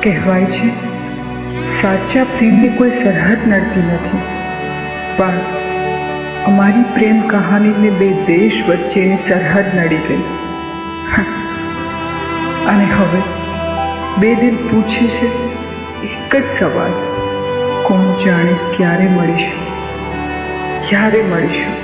કહેવાય છે, સાચા પ્રેમની કોઈ સરહદ નડતી નથી, પણ અમારી પ્રેમ કહાનીને બે દેશ વચ્ચેની સરહદ નડી ગઈ. અને હવે બે દિલ પૂછે છે એક જ સવાલ: કોણ જાણે ક્યારે મળીશું, ક્યારે મળીશું?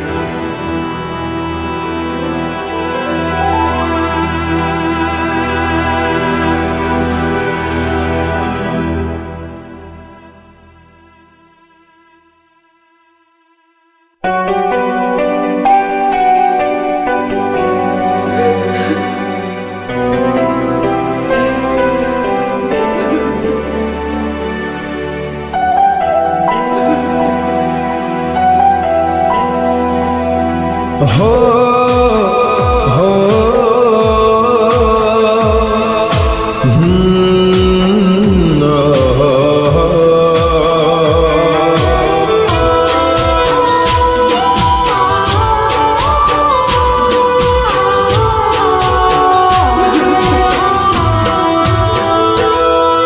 हो हो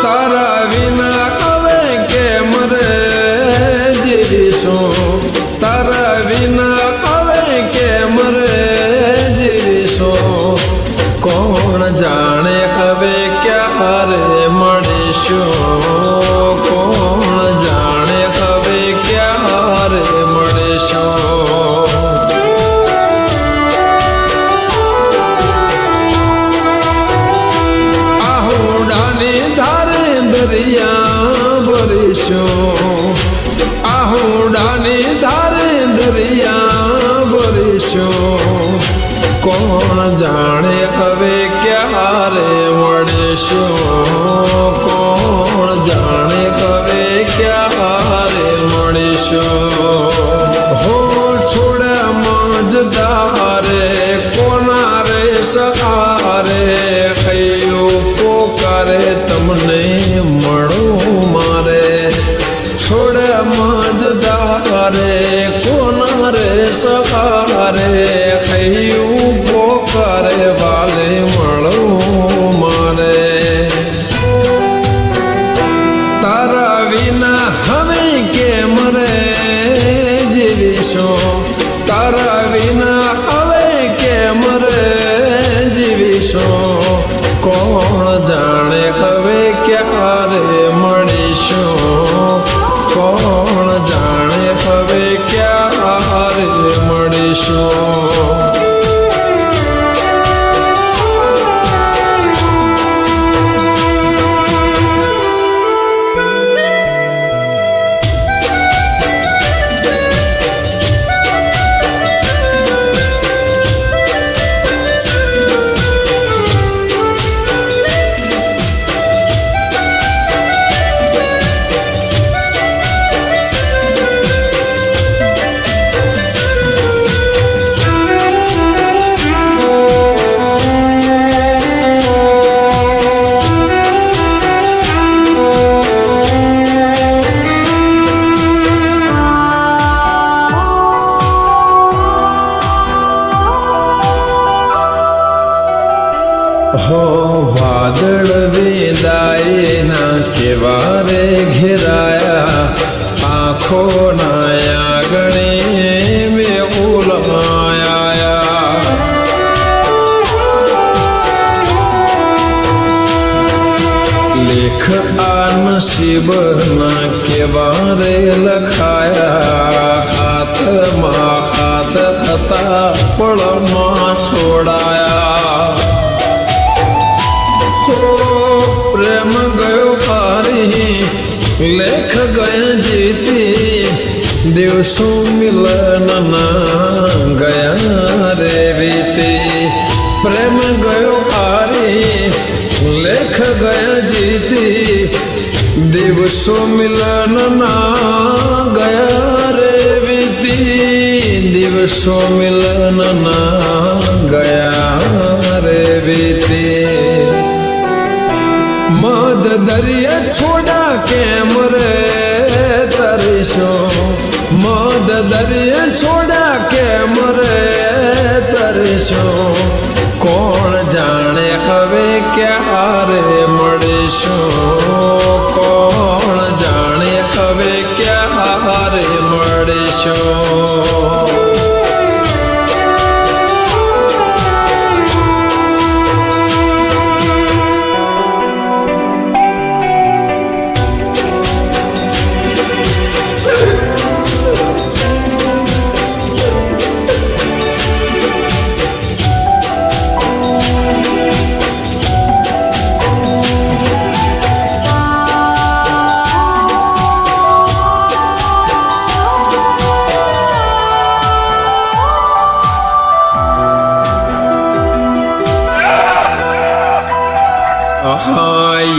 तारा विना कवे के मरे जीविशो, तारा विना કોણ જાણે હવે ક્યારે મળીશું, કોણ જાણે હવે ક્યારે મળીશું. આહુડાની ધારે દરિયા ભરીશું, આહુડાની ધારે દરિયા ભરીશું. કોણ જાણે હવે ક્યારે મળીશું, કોણ જાણે હવે ક્યારે મળીશું. હો છોડ્યા મજદારે કોના રે સહારે, કયું પોકારે તમને મળું મારે. છોડ્યા મજદારે કોના રે સહારે, કયું પોકારે વાલે મળું મારે. તારા વિના હવે કેમ રે જીવીશું, તારા વિના હવે કેમ રે જીવીશું. કોણ જાણે હવે ક્યારે મળીશું, કોણ જાણે હવે ક્યારે મળીશું. हो वादळ वेदाए ना केवारे घेराया, आँखों नाया गणे में उलमाया. लेख आ नसीब ना केवारे लखाया, हाथ मा हाथ था पड़ मां छोड़ाया. प्रेम गयो पारी लेख गया जीती, दिवसों मिलन ना गया रे बीती. प्रेम गयो पारी लेख गया जीती, दिवसों मिलन ना गया रे बीती. दिवसों मिलन ना गया रे बीती. मद दरिया छोड़ा केम रे तरीशो, मद दरिया छोड़ा केम रे तरीशो. કોણ જાણે હવે ક્યારે મળીશું, મળીશું.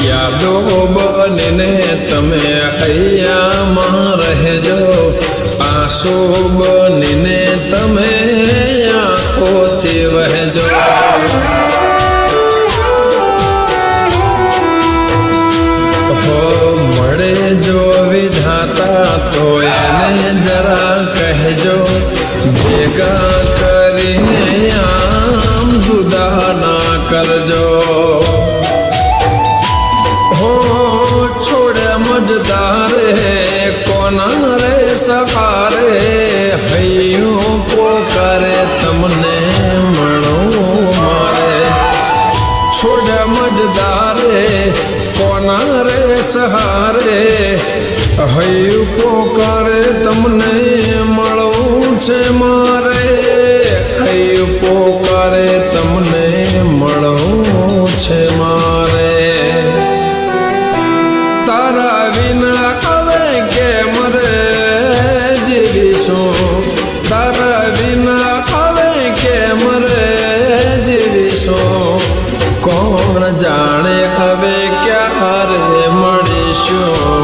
યાદો બનીને તમે હૈયામાં રહેજો, આંસુ બનીને તમે આંખોથી વહેજો. હો મળે જો વિધાતા તો એને જરા કહેજો, ભેગા કરીને આમ જુદા ના કરજો. મજદારે કોના રે સહારે, હૈયું પોકારે તમને મળો મારે. છોડ મજદારે કોના રે સહારે, હૈયું પોકારે તમને મળવું છે મારે. હૈયું પોકારે તમને મળવું છે મારે. તારા વિના હવે કેમ રે જીવીશું, તારા વિના હવે કેમ રે જીવીશું. કોણ જાણે હવે ક્યારે મળીશું.